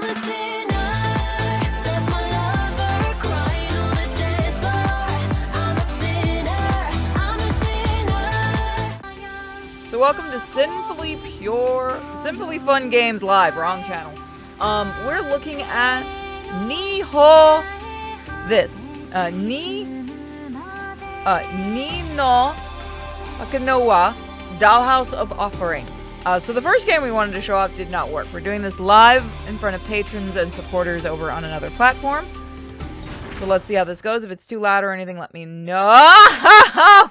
So welcome to Sinfully Fun Games Live, wrong channel. We're looking at Ni no Hakoniwa, Dollhouse of Offerings. So the first game we wanted to show off did not work. We're doing this live in front of patrons and supporters over on another platform. So let's see how this goes. If it's too loud or anything, let me know.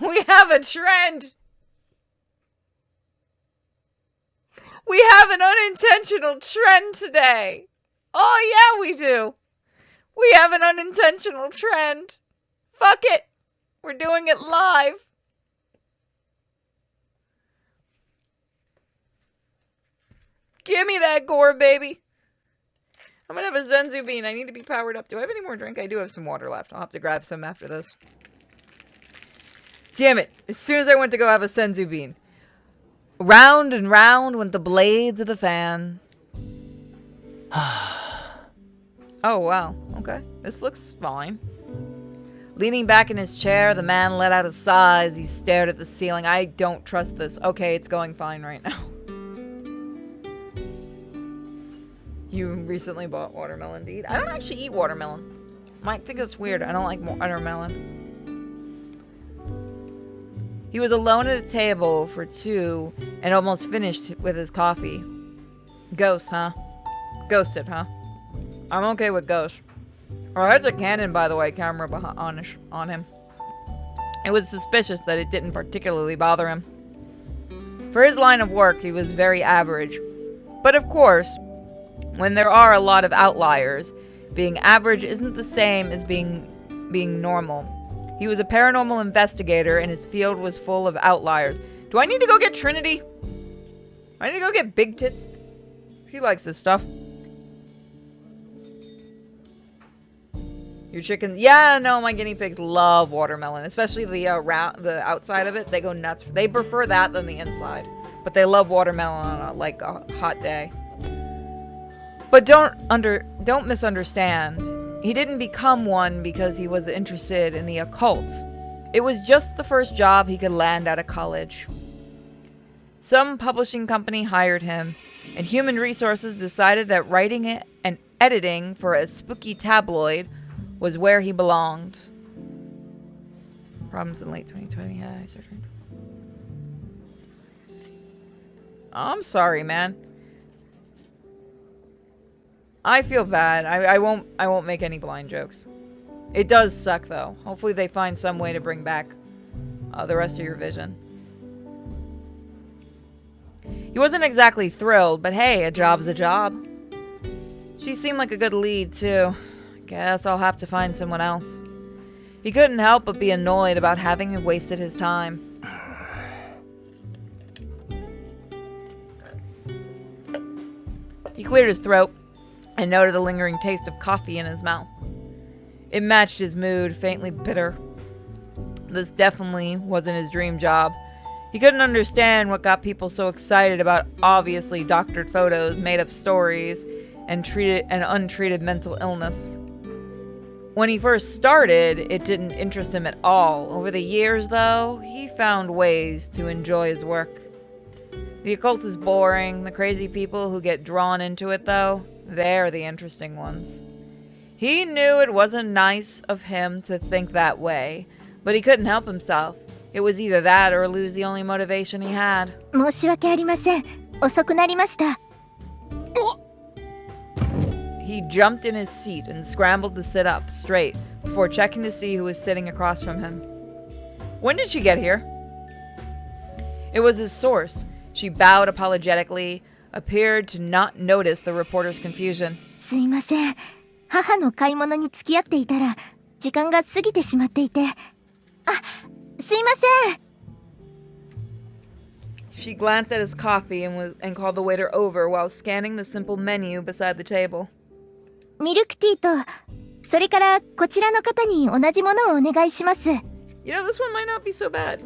We have a trend! We have an unintentional trend today. Oh, yeah, we do. We have an unintentional trend. Fuck it. We're doing it live. Give me that gore, baby. I'm gonna have a Zenzu bean. I need to be powered up. Do I have any more drink? I do have some water left. I'll have to grab some after this. Damn it. As soon as I went to go have a Senzu bean, round and round went the blades of the fan. Oh, wow. Okay. This looks fine. Leaning back in his chair, the man let out a sigh as he stared at the ceiling. I don't trust this. Okay, it's going fine right now. You recently bought watermelon, indeed. I don't actually eat watermelon. Might think it's weird. I don't like watermelon. He was alone at a table for two and almost finished with his coffee. Ghost, huh? Ghosted, huh? I'm okay with ghost. Oh, that's a Canon, by the way, camera on him. It was suspicious that it didn't particularly bother him. For his line of work, he was very average. But of course, when there are a lot of outliers, being average isn't the same as being normal. He was a paranormal investigator, and his field was full of outliers. Do I need to go get Trinity? I need to go get Big Tits? She likes this stuff. Your chickens? Yeah, no, my guinea pigs love watermelon, especially the outside of it. They go nuts. They prefer that than the inside, but they love watermelon on a hot day. But don't misunderstand. He didn't become one because he was interested in the occult. It was just the first job he could land out of college. Some publishing company hired him, and Human Resources decided that writing and editing for a spooky tabloid was where he belonged. Problems in late 2020. Yeah, I started. I'm sorry, man. I feel bad. I won't make any blind jokes. It does suck though. Hopefully they find some way to bring back the rest of your vision. He wasn't exactly thrilled, but hey, a job's a job. She seemed like a good lead too. Guess I'll have to find someone else. He couldn't help but be annoyed about having wasted his time. He cleared his throat and noted the lingering taste of coffee in his mouth. It matched his mood, faintly bitter. This definitely wasn't his dream job. He couldn't understand what got people so excited about obviously doctored photos, made-up stories, and untreated mental illness. When he first started, it didn't interest him at all. Over the years, though, he found ways to enjoy his work. The occult is boring. The crazy people who get drawn into it, though, they're the interesting ones. He knew it wasn't nice of him to think that way, but he couldn't help himself. It was either that or lose the only motivation he had. 申し訳ありません。遅くなりました。 He jumped in his seat and scrambled to sit up straight before checking to see who was sitting across from him. When did she get here? It was his source. She bowed apologetically, appeared to not notice the reporter's confusion. すいません。母の買い物に付き合っていたら時間が過ぎてしまっていて。あ、すいません。 She glanced at his coffee and called the waiter over while scanning the simple menu beside the table. ミルクティーと、それからこちらの方に同じものをお願いします。 You know, this one might not be so bad.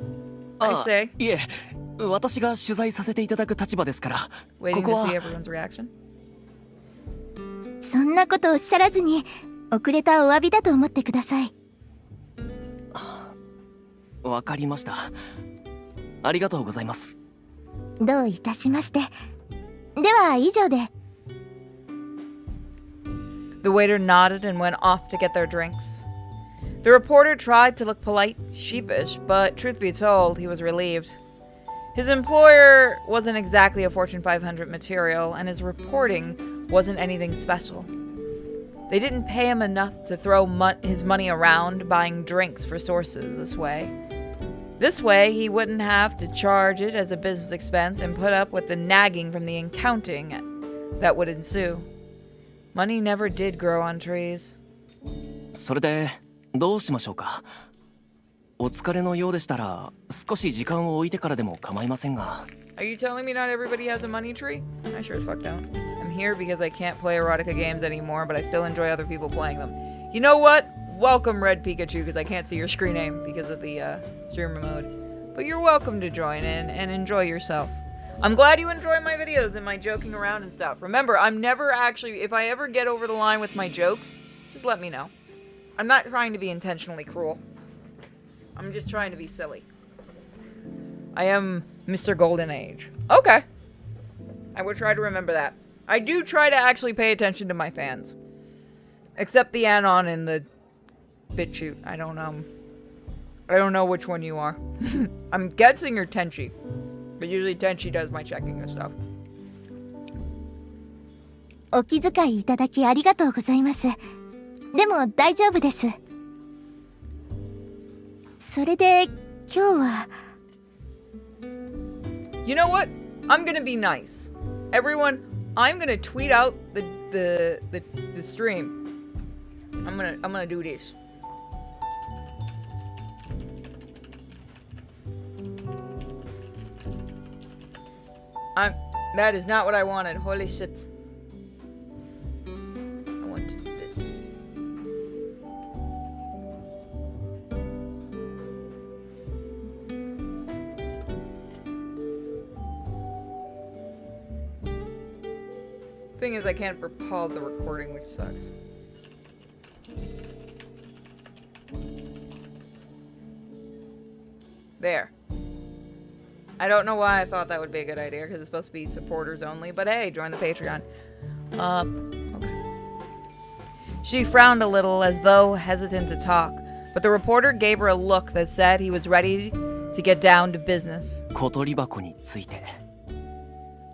I say. いえ、私が取材させていただく立場ですから。Waiting to see everyone's reaction. そんなことおっしゃらずに、遅れたお詫びだと思ってください。わかりました。ありがとうございます。どういたしまして。では以上で。The waiter nodded and went off to get their drinks. The reporter tried to look polite, sheepish, but truth be told, he was relieved. His employer wasn't exactly a Fortune 500 material, and his reporting wasn't anything special. They didn't pay him enough to throw his money around buying drinks for sources this way. This way, he wouldn't have to charge it as a business expense and put up with the nagging from the accounting that would ensue. Money never did grow on trees. それでどうしましょうか。お疲れのようでしたら少し時間を置いてからでも構いませんが。Are you telling me not everybody has a money tree? I sure as fuck don't. I'm here because I can't play erotica games anymore, but I still enjoy other people playing them. You know what? Welcome, Red Pikachu, because I can't see your screen name because of the streamer mode. But you're welcome to join in and enjoy yourself. I'm glad you enjoy my videos and my joking around and stuff. Remember, I'm never actually... If I ever get over the line with my jokes, just let me know. I'm not trying to be intentionally cruel. I'm just trying to be silly. I am Mr. Golden Age. Okay. I will try to remember that. I do try to actually pay attention to my fans. Except the Anon and the BitChute. I don't know which one you are. I'm guessing you're Tenchi. But usually Tenchi does my checking and stuff. お気遣いいただきありがとうございます。でも大丈夫です。それで今日は。You know what? I'm gonna be nice. Everyone, I'm gonna tweet out the stream. I'm gonna do this. That is not what I wanted. Holy shit. I wanted this. Thing is, I can't pause the recording, which sucks. There. I don't know why I thought that would be a good idea, because it's supposed to be supporters only, but hey, join the Patreon. Okay. She frowned a little, as though hesitant to talk, but the reporter gave her a look that said he was ready to get down to business. 小鳥箱について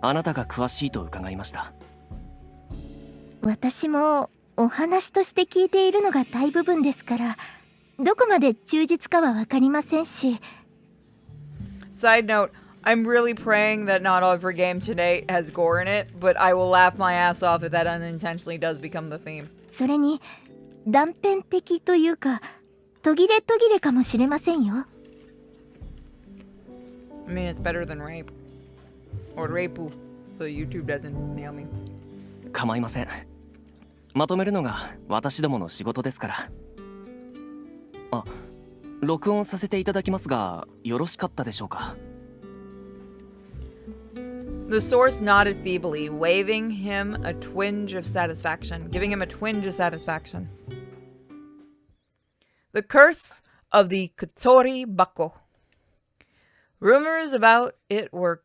あなたが詳しいと伺いました。私もお話として聞いているのが大部分ですから、どこまで忠実かはわかりませんし。Side note, I'm really praying that not every game today has gore in it, but I will laugh my ass off if that unintentionally does become the theme. それに断片的というか途切れ途切れかもしれませんよ。I mean, it's better than rape. Or rape, so YouTube doesn't nail me. 構いません。まとめるのが私どもの仕事ですから。あ、録音させていただきますが、よろしかったでしょうか。The source nodded feebly, waving him a twinge of satisfaction, giving him a twinge of satisfaction. The curse of the Kotori Bako. Rumors about it were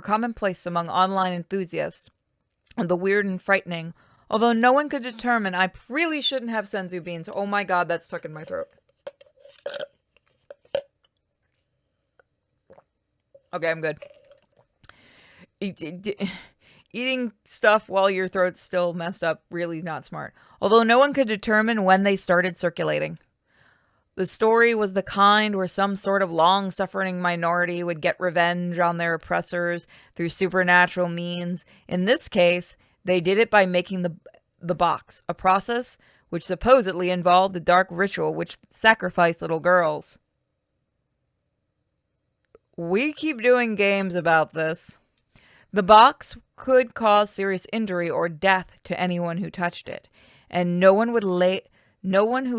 commonplace among online enthusiasts, and the weird and frightening, although no one could determine. I really shouldn't have senzu beans. Oh my god, that's stuck in my throat. Okay, I'm good. Eating stuff while your throat's still messed up, really not smart. Although no one could determine when they started circulating. The story was the kind where some sort of long-suffering minority would get revenge on their oppressors through supernatural means. In this case, they did it by making the box, a process which supposedly involved a dark ritual which sacrificed little girls. We keep doing games about this. The box could cause serious injury or death to anyone who touched it, and no one who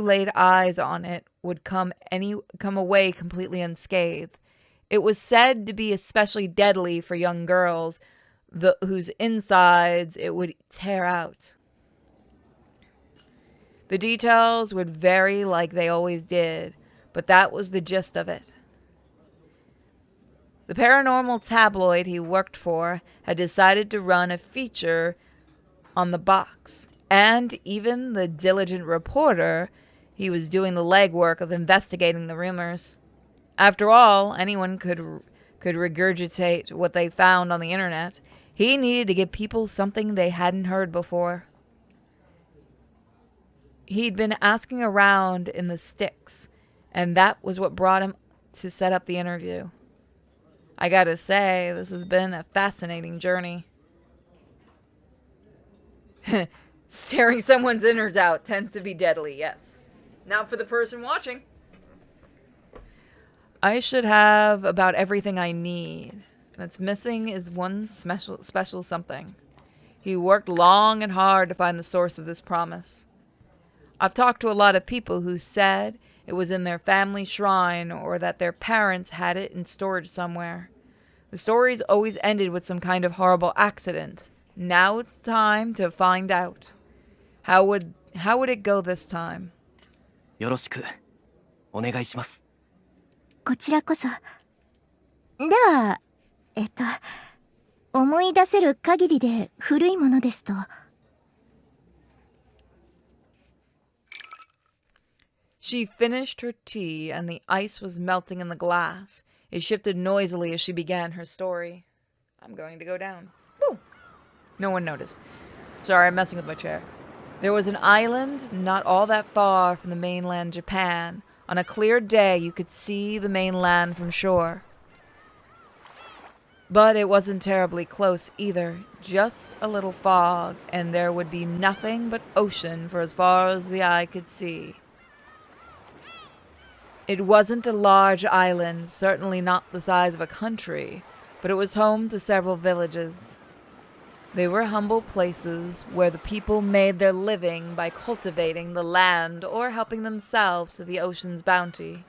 laid eyes on it would come away completely unscathed. It was said to be especially deadly for young girls, whose insides it would tear out. The details would vary like they always did, but that was the gist of it. The paranormal tabloid he worked for had decided to run a feature on the box, and even the diligent reporter, he was doing the legwork of investigating the rumors. After all, anyone could regurgitate what they found on the internet. He needed to give people something they hadn't heard before. He'd been asking around in the sticks, and that was what brought him to set up the interview. I gotta say, this has been a fascinating journey. Staring someone's innards out tends to be deadly, yes. Now for the person watching. I should have about everything I need. That's missing is one special something. He worked long and hard to find the source of this promise. I've talked to a lot of people who said it was in their family shrine or that their parents had it in storage somewhere. The stories always ended with some kind of horrible accident. Now it's time to find out. How would it go this time? よろしくお願いします。こちらこそ。では、思い出せる限りで古いものですと。She finished her tea and the ice was melting in the glass. It shifted noisily as she began her story. I'm going to go down. Woo! No one noticed. Sorry, I'm messing with my chair. There was an island not all that far from the mainland Japan. On a clear day, you could see the mainland from shore. But it wasn't terribly close either. Just a little fog, and there would be nothing but ocean for as far as the eye could see. It wasn't a large island, certainly not the size of a country, but it was home to several villages. They were humble places where the people made their living by cultivating the land or helping themselves to the ocean's bounty.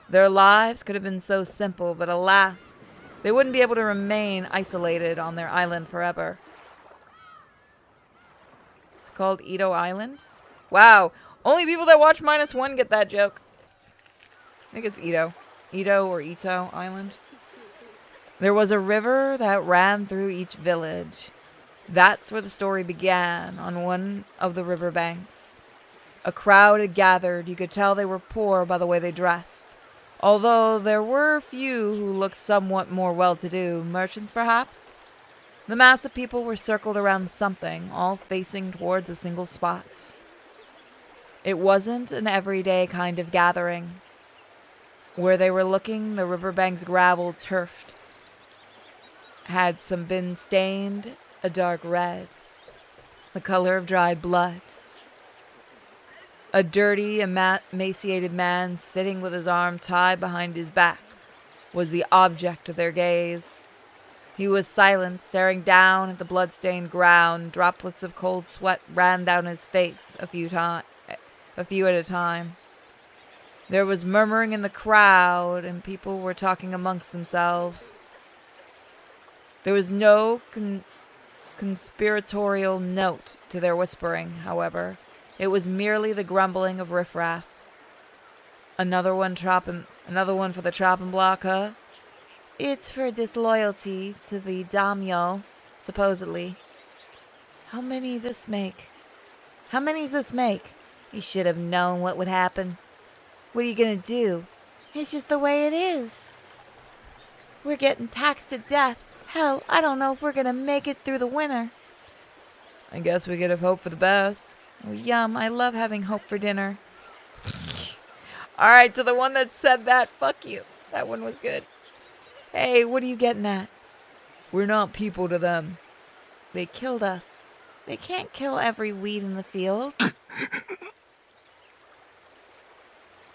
Their lives could have been so simple, but alas, they wouldn't be able to remain isolated on their island forever. It's called Ito Island? Wow, only people that watch -1 get that joke. I think it's Ito. Ito or Ito Island. There was a river that ran through each village. That's where the story began, on one of the river banks. A crowd had gathered. You could tell they were poor by the way they dressed. Although there were a few who looked somewhat more well-to-do, merchants perhaps. The mass of people were circled around something, all facing towards a single spot. It wasn't an everyday kind of gathering. Where they were looking, the riverbank's gravel turfed had some been stained a dark red, the color of dried blood. A dirty, emaciated man sitting with his arm tied behind his back was the object of their gaze. He was silent, staring down at the blood-stained ground. Droplets of cold sweat ran down his face a few at a time. There was murmuring in the crowd, and people were talking amongst themselves. There was no conspiratorial note to their whispering, however. It was merely the grumbling of riffraff. Another one for the chopping block, huh? It's for disloyalty to the daimyo, supposedly. How many does this make? You should have known what would happen. What are you gonna do? It's just the way it is. We're getting taxed to death. Hell, I don't know if we're gonna make it through the winter. I guess we gotta hope for the best. Oh, yum, I love having hope for dinner. Alright, to the one that said that, fuck you. That one was good. Hey, what are you getting at? We're not people to them. They killed us. They can't kill every weed in the fields.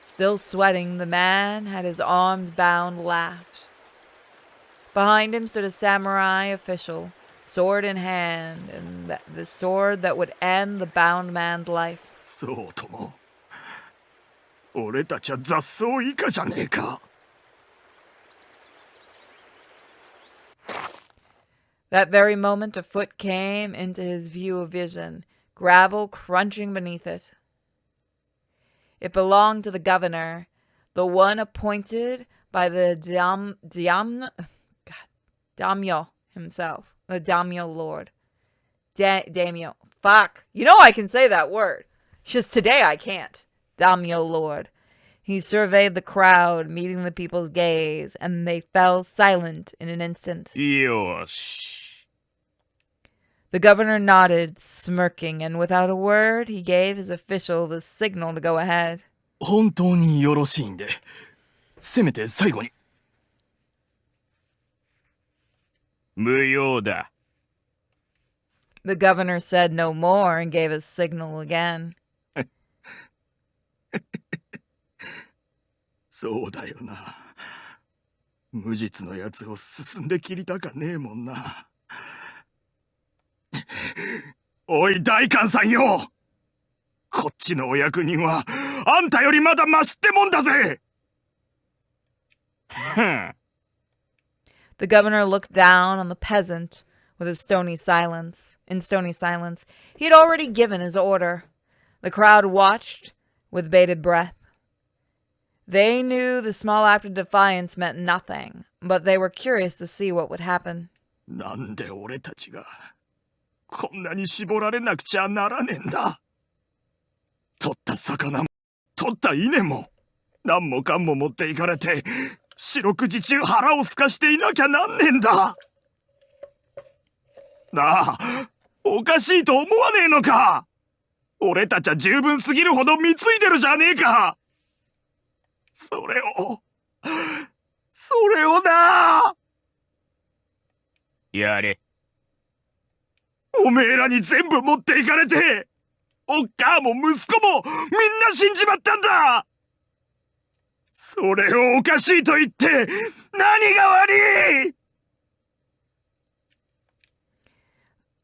Still sweating, the man had his arms bound, laughed. Behind him stood a samurai official, sword in hand, and the sword that would end the bound man's life. そうとも。俺たちは雑草以下じゃねえか。That very moment, a foot came into his view of vision. gravel crunching beneath it. It belonged to the governor, the one appointed by the daimyo himself, the daimyo lord. Daimyo. Fuck. You know I can say that word. Just today I can't. Daimyo lord. He surveyed the crowd, meeting the people's gaze, and they fell silent in an instant. Yosh. The governor nodded, smirking, and without a word, he gave his official the signal to go ahead. 本当によろしいんで、せめて最後に。無用だ。The governor said no more and gave his signal again. そうだよな。無実のやつを進んで切りたかねえもんな。おい大官さんよ、こっちのお役人はあんたよりまだマシってもんだぜ。The governor looked down on the peasant with a stony silence. In stony silence, he had already given his order. The crowd watched with bated breath. They knew the small act of defiance meant nothing, but they were curious to see what would happen. なんで俺たちがこんなに絞られなくちゃならねえんだ。取った魚も取った稲も何もかんも持っていかれて、四六時中腹をすかしていなきゃなんねえんだ。なあ、おかしいと思わねえのか。俺たちは十分すぎるほど貢いでるじゃねえか。それをな。やれ。おめえらに全部持っていかれて、おっかあも息子もみんな死んじまったんだ。それをおかしいと言って何が悪い。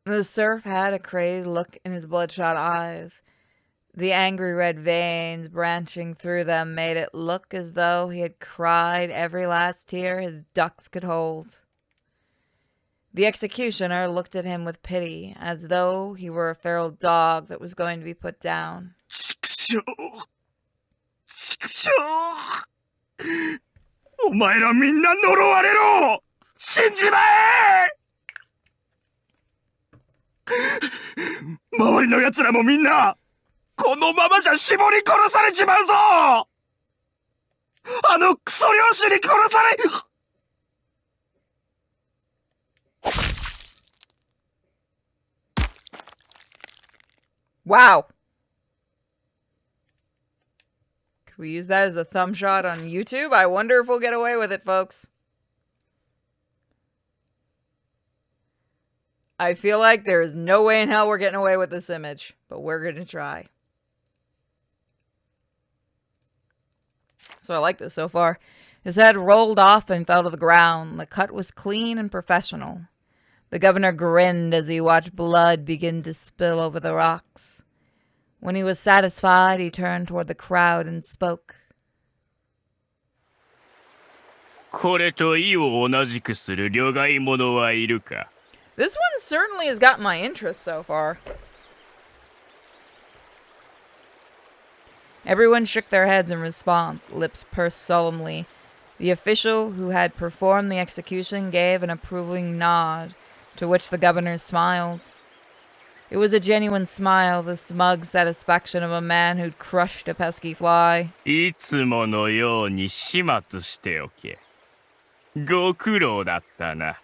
The serf had a crazed look in his bloodshot eyes. The angry red veins branching through them made it look as though he had cried every last tear his ducts could hold. The executioner looked at him with pity, as though he were a feral dog that was going to be put down. お前らみんな呪われろ。死んじまえ。周りの奴らもみんなこのままじゃ絞り殺されちまうぞ。あのクソ漁師に殺され。Wow. Could we use that as a thumb shot on YouTube? I wonder if we'll get away with it, folks. I feel like there is no way in hell we're getting away with this image, but we're going to try. So I like this so far. His head rolled off and fell to the ground. The cut was clean and professional. The governor grinned as he watched blood begin to spill over the rocks. When he was satisfied, he turned toward the crowd and spoke. これと意を同じくする旅外者はいるか。 This one certainly has got my interest so far. Everyone shook their heads in response, lips pursed solemnly. The official who had performed the execution gave an approving nod, to which the governor smiled. It was a genuine smile, the smug satisfaction of a man who'd crushed a pesky fly. いつものように始末しておけ。ご苦労だったな。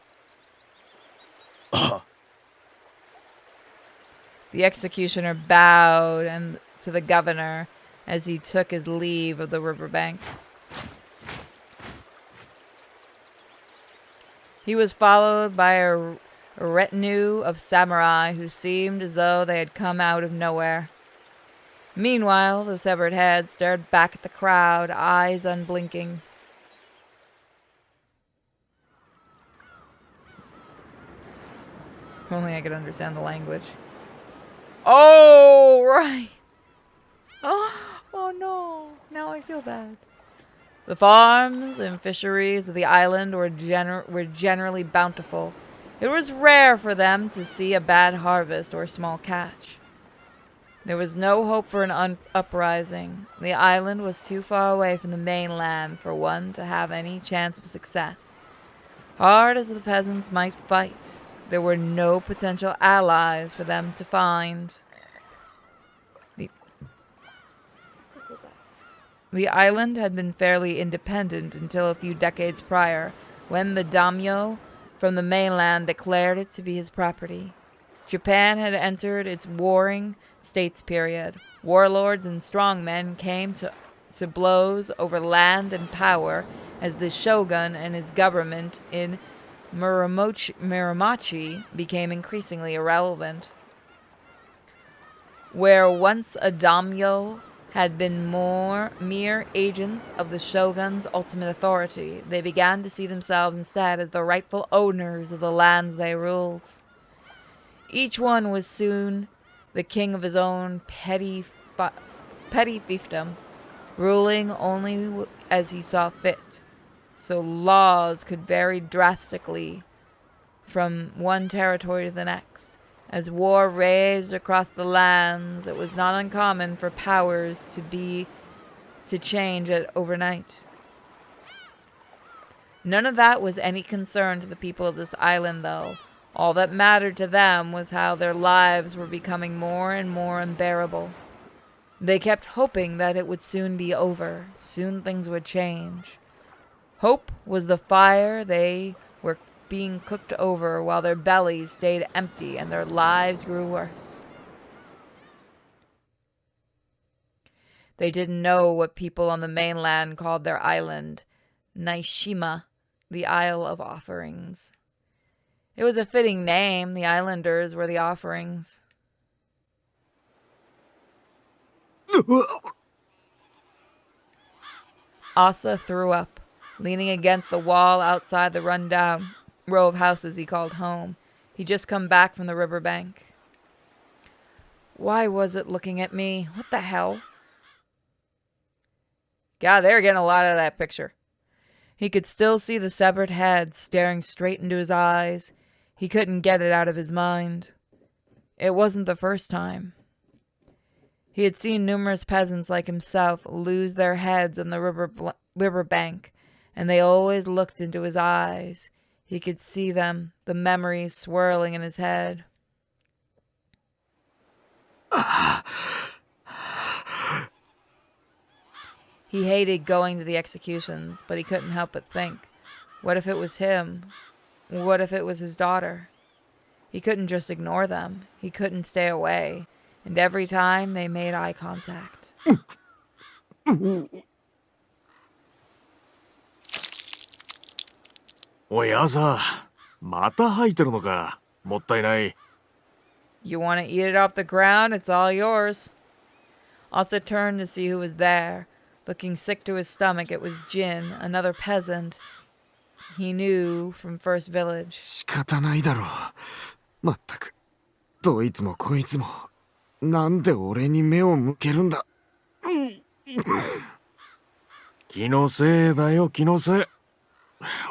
The executioner bowed to the governor as he took his leave of the riverbank. He was followed by a retinue of samurai who seemed as though they had come out of nowhere. Meanwhile, the severed head stared back at the crowd, eyes unblinking. If only I could understand the language. Oh, right. Oh no. Now I feel bad. The farms and fisheries of the island were generally bountiful. It was rare for them to see a bad harvest or small catch. There was no hope for an uprising. The island was too far away from the mainland for one to have any chance of success. Hard as the peasants might fight, there were no potential allies for them to find. The island had been fairly independent until a few decades prior, when the daimyo from the mainland declared it to be his property. Japan had entered its warring states period. Warlords and strongmen came to blows over land and power as the shogun and his government in Muramachi became increasingly irrelevant. Where once a daimyo had been mere agents of the shogun's ultimate authority, they began to see themselves instead as the rightful owners of the lands they ruled. Each one was soon the king of his own petty fiefdom, ruling only as he saw fit. So laws could vary drastically from one territory to the next. As war raged across the lands, it was not uncommon for powers to change it overnight. None of that was any concern to the people of this island, though. All that mattered to them was how their lives were becoming more and more unbearable. They kept hoping that it would soon be over. Soon things would change. Hope was the fire they were being cooked over while their bellies stayed empty and their lives grew worse. They didn't know what people on the mainland called their island, Naishima, the Isle of Offerings. It was a fitting name. The islanders were the offerings. Asa threw up, leaning against the wall outside the run-down row of houses he called home. He'd just come back from the riverbank. Why was it looking at me? What the hell? God, they were getting a lot of that picture. He could still see the severed head staring straight into his eyes. He couldn't get it out of his mind. It wasn't the first time. He had seen numerous peasants like himself lose their heads on the riverbank, and they always looked into his eyes. He could see them, the memories swirling in his head. He hated going to the executions, but he couldn't help but think, what if it was him? What if it was his daughter? He couldn't just ignore them. He couldn't stay away. And every time they made eye contact. おい、朝、また吐いてるのか。もったいない。You want to eat it off the ground? It's all yours. Also turned to see who was there. Looking sick to his stomach, it was Jin, another peasant he knew from First Village. 仕方ないだろう。まったく。どいつもこいつも。なんで俺に目を向けるんだ。気のせいだよ、気のせい。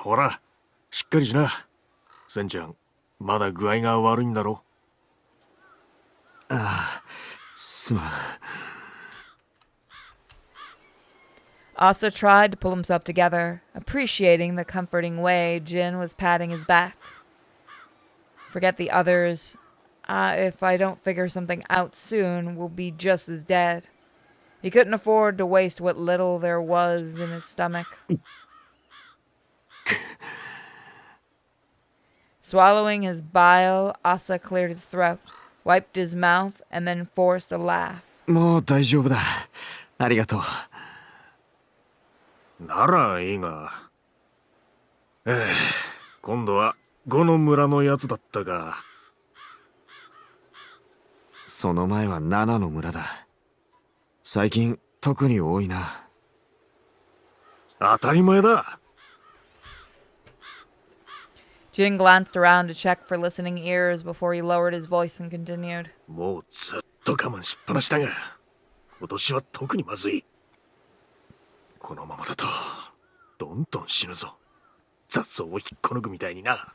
ほら、しっかりしな。センちゃん、まだ具合が悪いんだろ。ああ、すまん。Asa tried to pull himself together, appreciating the comforting way Jin was patting his back. Forget the others. If I don't figure something out soon, we'll be just as dead. He couldn't afford to waste what little there was in his stomach. Swallowing his bile, Asa cleared his throat, wiped his mouth, and then forced a laugh. もう大丈夫だ。ありがとう。ならいいが。今度は5の村のやつだったか。その前は7の村だ。最近特に多いな。当たり前だ。Jin glanced around to check for listening ears before he lowered his voice and continued. もうずっと我慢しっぱなしだが、今年は特にまずい。このままだとどんどん死ぬぞ。雑草を引っこ抜くみたいにな。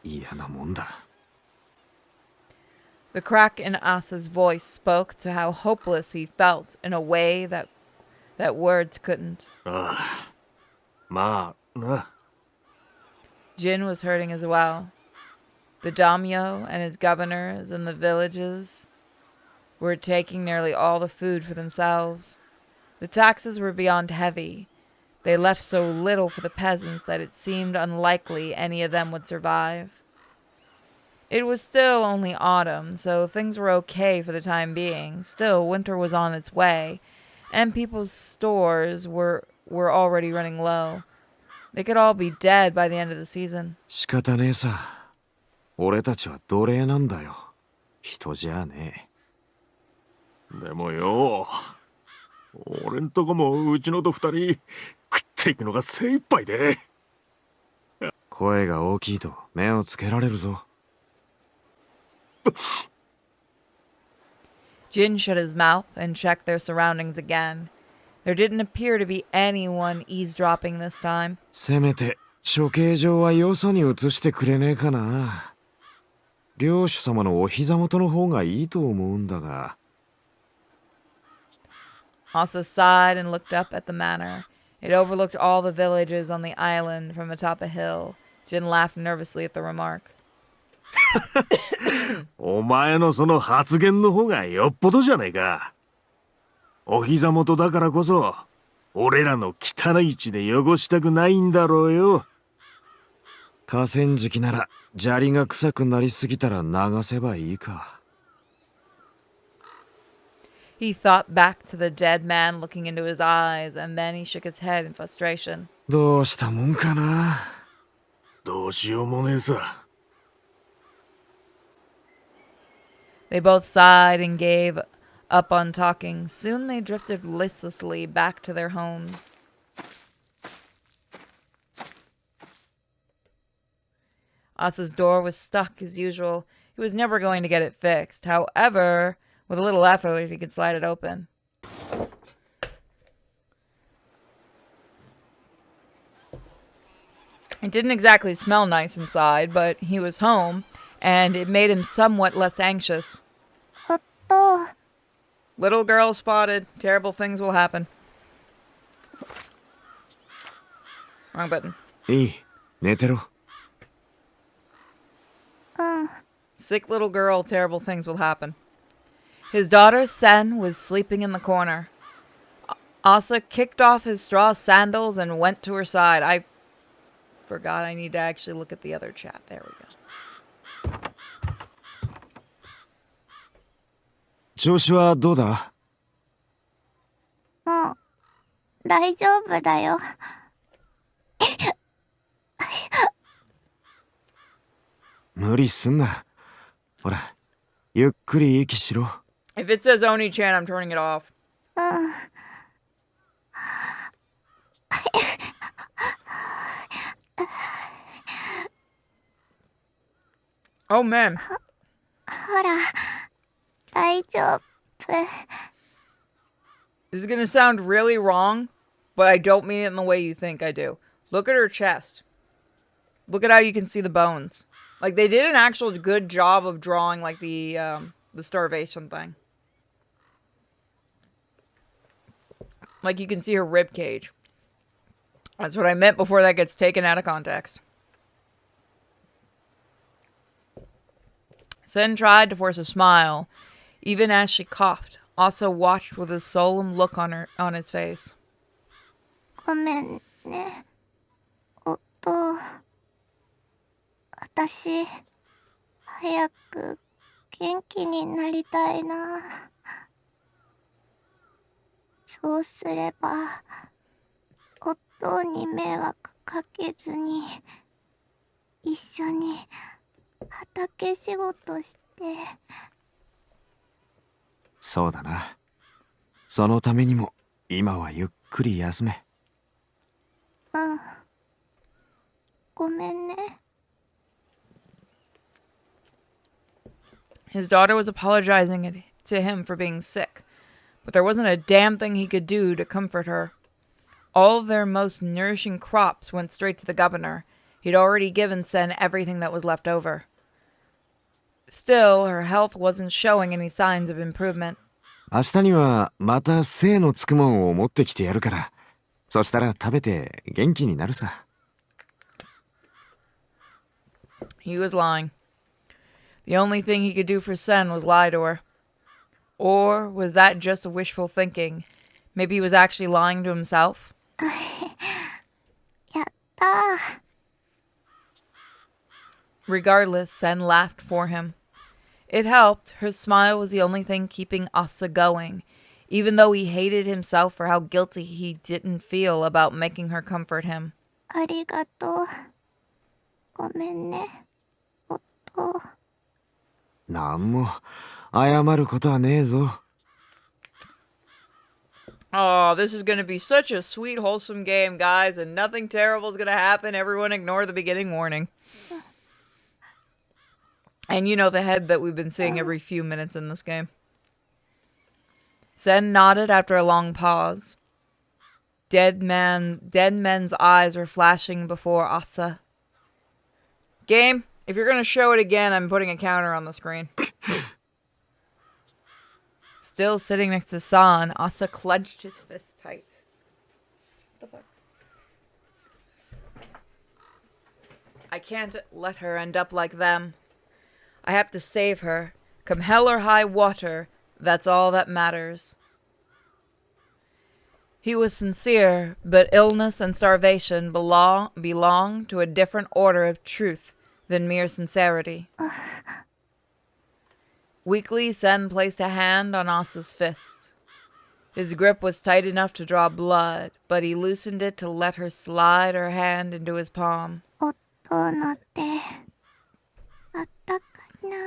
嫌なもんだ。The crack in Asa's voice spoke to how hopeless he felt in a way that words couldn't. ああ、まあな。Jin was hurting as well. The daimyo and his governors and the villages were taking nearly all the food for themselves. The taxes were beyond heavy. They left so little for the peasants that it seemed unlikely any of them would survive. It was still only autumn, so things were okay for the time being. Still, winter was on its way, and people's stores were already running low. They could all be dead by the end of the season. 仕方ねえさ。俺たちは奴隷なんだよ。人じゃねでもよ、俺んとこもうちのと二人食っていくのが精一杯で。え。声が大きいと目をつけられるぞ。Jin shut his mouth and checked their surroundings again. There didn't appear to be anyone eavesdropping this time. せめて処刑場はよそに移してくれねえかな。領主様のお膝元の方がいいと思うんだが。Asa sighed and looked up at the manor. It overlooked all the villages on the island from atop a hill. Jin laughed nervously at the remark. お前のその発言の方がよっぽどじゃねえか。お膝元だからこそ俺らの汚い血で汚したくないんだろうよ。河川敷なら砂利が臭くなりすぎたら流せばいいか。He thought back to the dead man looking into his eyes, and then he shook his head in frustration. どうしたもんかな。どうしようもねえさ。They both sighed and gave up on talking. Soon they drifted listlessly back to their homes. Asa's door was stuck as usual. He was never going to get it fixed. However, with a little effort, he could slide it open. It didn't exactly smell nice inside, but he was home, and it made him somewhat less anxious. Little girl spotted. Terrible things will happen. Wrong button. いい、寝てろ。Sick little girl, terrible things will happen. His daughter Sen was sleeping in the corner. Asa kicked off his straw sandals and went to her side. I forgot I need to actually look at the other chat. There we go. 調子はどうだ？もう大丈夫だよ。無理すんな。ほら、ゆっくり息しろ。If it says Oni-chan, I'm turning it off. Oh man. ほら、大丈夫。This is gonna sound really wrong, but I don't mean it in the way you think I do. Look at her chest. Look at how you can see the bones. Like, they did an actual good job of drawing, like, the starvation thing. Like, you can see her rib cage. That's what I meant before that gets taken out of context. Sen tried to force a smile, even as she coughed. Asa watched with a solemn look on his face. ごめんね。私、早く元気になりたいな。そうすれば、夫に迷惑かけずに、一緒に畑仕事して。そうだな。そのためにも今はゆっくり休め。ごめんね。His daughter was apologizing to him for being sick, but there wasn't a damn thing he could do to comfort her. All of their most nourishing crops went straight to the governor. He'd already given Sen everything that was left over. Still, her health wasn't showing any signs of improvement. 明日にはまた精のつくもんを持ってきてやるから。そしたら食べて元気になるさ。He was lying. The only thing he could do for Sen was lie to her. Or was that just wishful thinking? Maybe he was actually lying to himself? やったー。 Regardless, Sen laughed for him. It helped. Her smile was the only thing keeping Asa going, even though he hated himself for how guilty he didn't feel about making her comfort him. ありがとう。ごめんね、夫。なんも謝ることはねえぞ。Oh, this is going to be such a sweet, wholesome game, guys, and nothing terrible is going to happen. Everyone ignore the beginning warning. And you know the head that we've been seeing every few minutes in this game. Sen nodded after a long pause. Dead men's eyes were flashing before Asa. Game, if you're going to show it again, I'm putting a counter on the screen. Still sitting next to San, Asa clenched his fist tight. What the fuck? I can't let her end up like them. I have to save her. Come hell or high water, that's all that matters. He was sincere, but illness and starvation belong to a different order of truth than mere sincerity. Weakly, Sen placed a hand on Asa's fist. His grip was tight enough to draw blood, but he loosened it to let her slide her hand into his palm. 夫の手、あったかいな。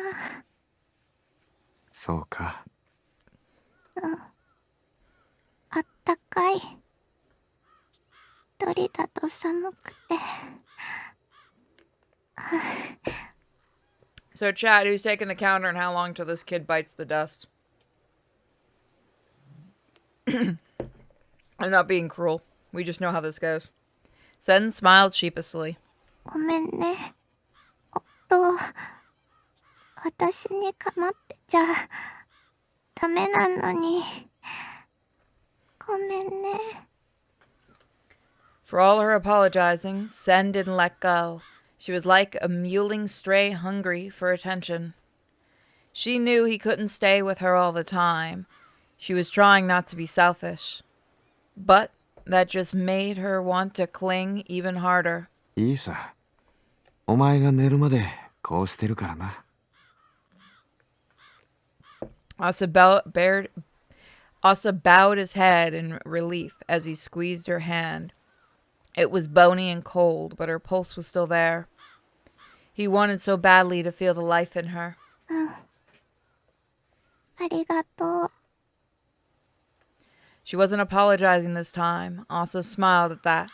そうか。あったかい。一人だと寒くて。So, chat, who's taking the counter and how long till this kid bites the dust? I'm not being cruel. We just know how this goes. Sen smiled sheepishly. ごめんね、夫。私に構ってちゃダメなのに。ごめんね。 For all her apologizing, Sen didn't let go. She was like a mewling stray hungry for attention. She knew he couldn't stay with her all the time. She was trying not to be selfish. But that just made her want to cling even harder. いいさ。お前が寝るまでこうしてるからな。Asa bowed his head in relief as he squeezed her hand. It was bony and cold, but her pulse was still there. He wanted so badly to feel the life in her. ありがとう。 She wasn't apologizing this time. Asa smiled at that.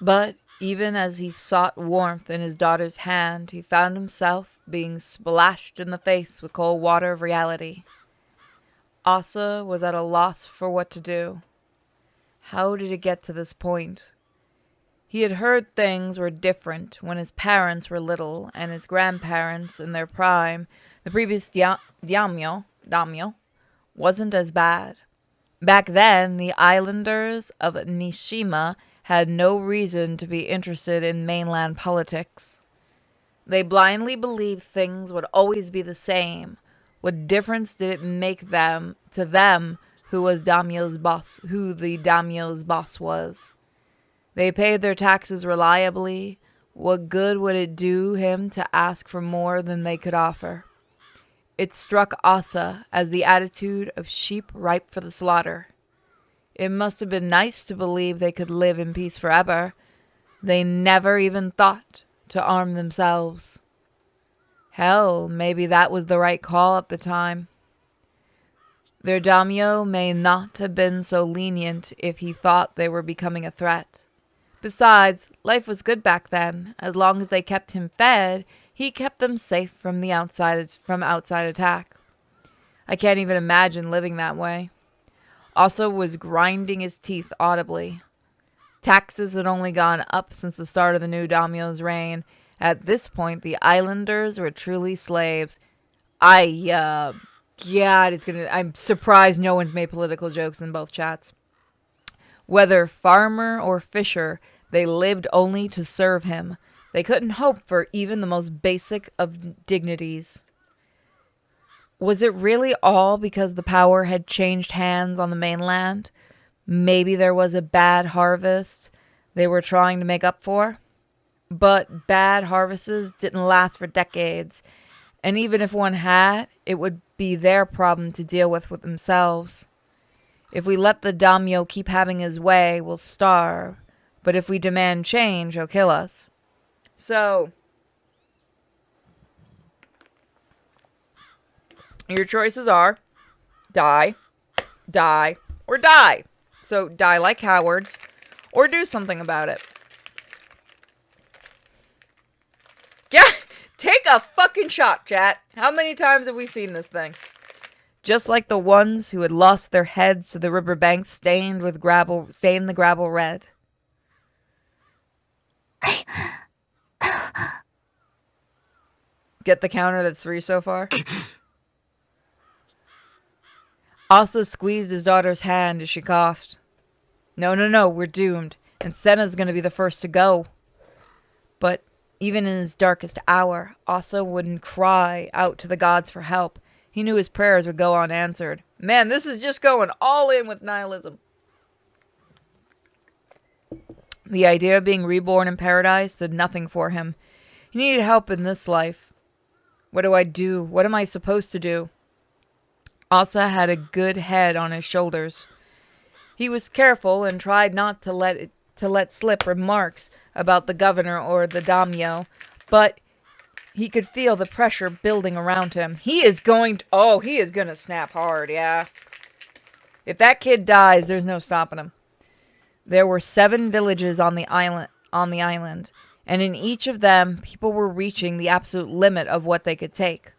But even as he sought warmth in his daughter's hand, he found himself being splashed in the face with cold water of reality. Asa was at a loss for what to do. How did it get to this point? He had heard things were different when his parents were little and his grandparents in their prime. The previous daimyo wasn't as bad. Back then, the islanders of Nishima had no reason to be interested in mainland politics. They blindly believed things would always be the same. What difference did it make them to them who the daimyo's boss was? They paid their taxes reliably. What good would it do him to ask for more than they could offer? It struck Asa as the attitude of sheep ripe for the slaughter. It must have been nice to believe they could live in peace forever. They never even thought to arm themselves. Hell, maybe that was the right call at the time. Their daimyo may not have been so lenient if he thought they were becoming a threat. Besides, life was good back then. As long as they kept him fed, he kept them safe from outside attack. I can't even imagine living that way. Asa was grinding his teeth audibly. Taxes had only gone up since the start of the new daimyo's reign, At this point, the islanders were truly slaves. God, I'm surprised no one's made political jokes in both chats. Whether farmer or fisher, they lived only to serve him. They couldn't hope for even the most basic of dignities. Was it really all because the power had changed hands on the mainland? Maybe there was a bad harvest they were trying to make up for? But bad harvests didn't last for decades, and even if one had, it would be their problem to deal with themselves. If we let the daimyo keep having his way, we'll starve, but if we demand change, he'll kill us. So, your choices are die, die, or die. So die like cowards, or do something about it. Yeah, take a fucking shot, chat. How many times have we seen this thing? Just like the ones who had lost their heads to the riverbank stained the gravel red. Get the counter, that's 3 so far. Asa squeezed his daughter's hand as she coughed. No, we're doomed, and Senna's gonna be the first to go. But even in his darkest hour, Asa wouldn't cry out to the gods for help. He knew his prayers would go unanswered. Man, this is just going all in with nihilism. The idea of being reborn in paradise did nothing for him. He needed help in this life. What do I do? What am I supposed to do? Asa had a good head on his shoulders. He was careful and tried not to let slip remarks about the governor or the daimyo, but he could feel the pressure building around him. He is gonna snap hard, yeah. If that kid dies, there's no stopping him. There were 7 villages on the island, and in each of them, people were reaching the absolute limit of what they could take.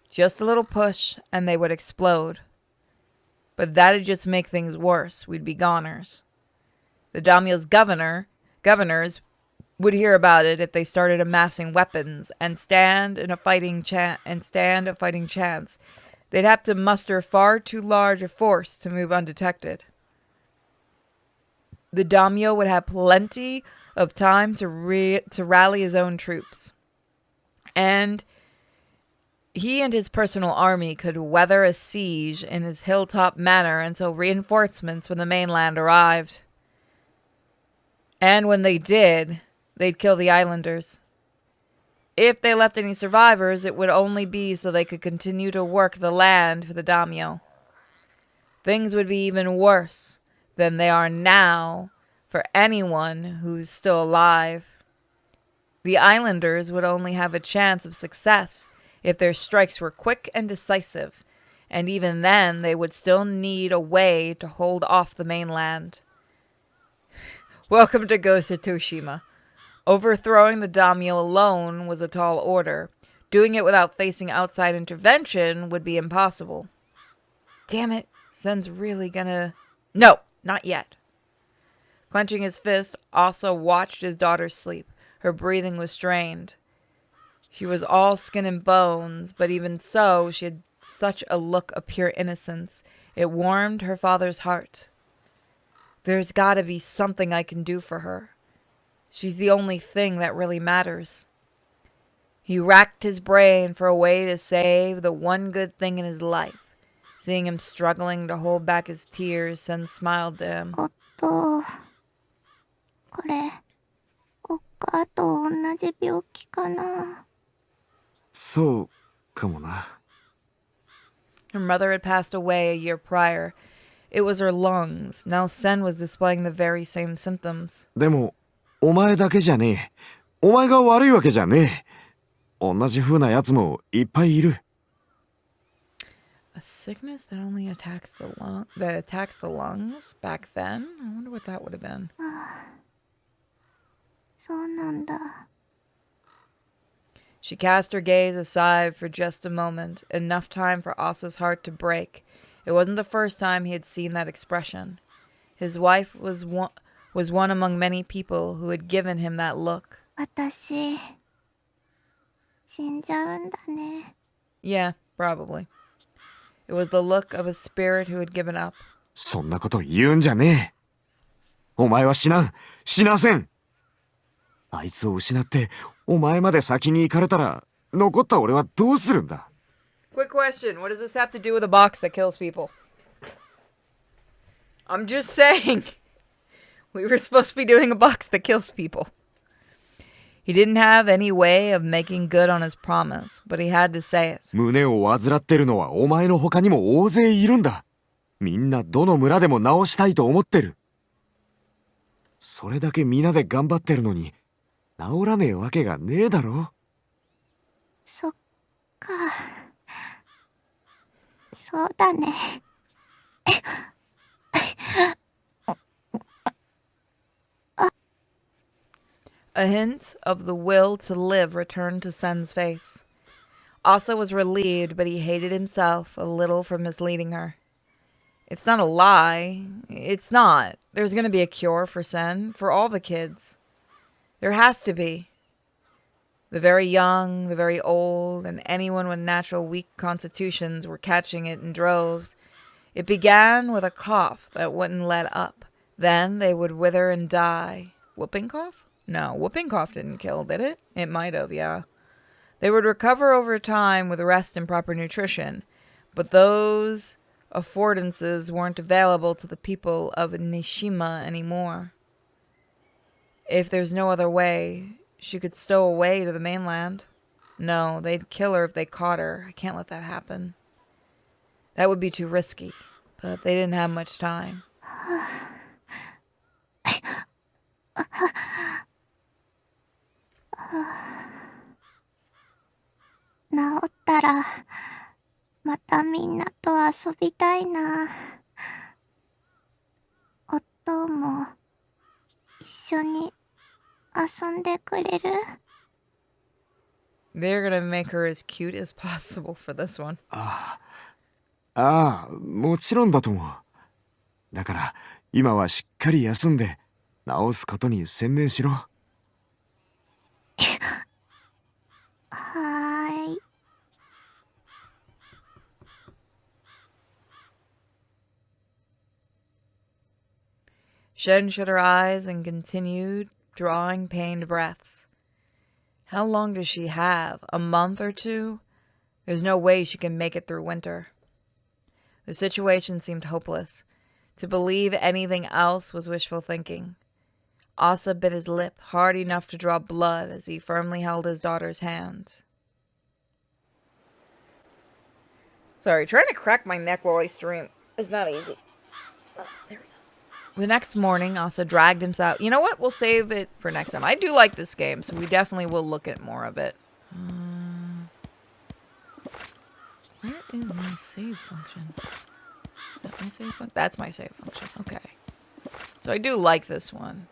Just a little push, and they would explode. But that'd just make things worse. We'd be goners. The daimyo's governors would hear about it if they started amassing weapons and stand a fighting chance. They'd have to muster far too large a force to move undetected. The daimyo would have plenty of time to rally his own troops. And he and his personal army could weather a siege in his hilltop manor until reinforcements from the mainland arrived. And when they did, they'd kill the islanders. If they left any survivors, it would only be so they could continue to work the land for the daimyo. Things would be even worse than they are now for anyone who's still alive. The islanders would only have a chance of success if their strikes were quick and decisive, and even then they would still need a way to hold off the mainland. Welcome to Ghost of Tsushima. Overthrowing the daimyo alone was a tall order. Doing it without facing outside intervention would be impossible. Damn it, Sen's really gonna... No, not yet. Clenching his fist, Asa watched his daughter sleep. Her breathing was strained. She was all skin and bones, but even so, she had such a look of pure innocence. It warmed her father's heart. There's gotta be something I can do for her. She's the only thing that really matters. He racked his brain for a way to save the one good thing in his life. Seeing him struggling to hold back his tears, Sen smiled to him. これ、おっかと同じ病気かな。そうかもな。Her mother had passed away a year prior. It was her lungs. Now Sen was displaying the very same symptoms. でも、お前だけじゃねえ。お前が悪いわけじゃねえ。同じ風なやつもいっぱいいる。A sickness that only attacks the lungs back then? I wonder what that would have been. そうなんだ。She cast her gaze aside for just a moment, enough time for Asa's heart to break. It wasn't the first time he had seen that expression. His wife was one among many people who had given him that look. 私、死んじゃうんだね。 Yeah, probably. It was the look of a spirit who had given up. そんなこと言うんじゃねえ。お前は死なせん。あいつを失ってお前まで先に行かれたら残った俺はどうするんだ。 Quick question. What does this have to do with a box that kills people? I'm just saying. We were supposed to be doing a box that kills people. He didn't have any way of making good on his promise, but he had to say it. 胸を患ってるのはお前の他にも大勢いるんだ。みんなどの村でも治したいと思ってる。それだけ皆で頑張ってるのに治らねえわけがねえだろ。そっか。そうだね。A hint of the will to live returned to Sen's face. Asa was relieved, but he hated himself a little for misleading her. It's not a lie. It's not. There's going to be a cure for Sen, for all the kids. There has to be. The very young, the very old, and anyone with natural weak constitutions were catching it in droves. It began with a cough that wouldn't let up. Then they would wither and die. Whooping cough? No, whooping cough didn't kill, did it? It might have, yeah. They would recover over time with rest and proper nutrition, but those affordances weren't available to the people of Nishima anymore. If there's no other way, she could stow away to the mainland. No, they'd kill her if they caught her. I can't let that happen. That would be too risky, but they didn't have much time. 治ったらまたみんなと遊びたいな。お父も一緒に遊んでくれる？ They're gonna make her as cute as possible for this one. ああ、もちろんだと思う。だから今はしっかり休んで治すことに専念しろ。はーい。Shen shut her eyes and continued drawing pained breaths. How long does she have? A month or two? There's no way she can make it through winter. The situation seemed hopeless. To believe anything else was wishful thinking. Asa bit his lip hard enough to draw blood as he firmly held his daughter's hand. Sorry, trying to crack my neck while I stream is not easy. Oh, there we go. The next morning, Asa dragged himself. You know what? We'll save it for next time. I do like this game, so we definitely will look at more of it. Where is my save function? Is that my save function? That's my save function. Okay. So I do like this one.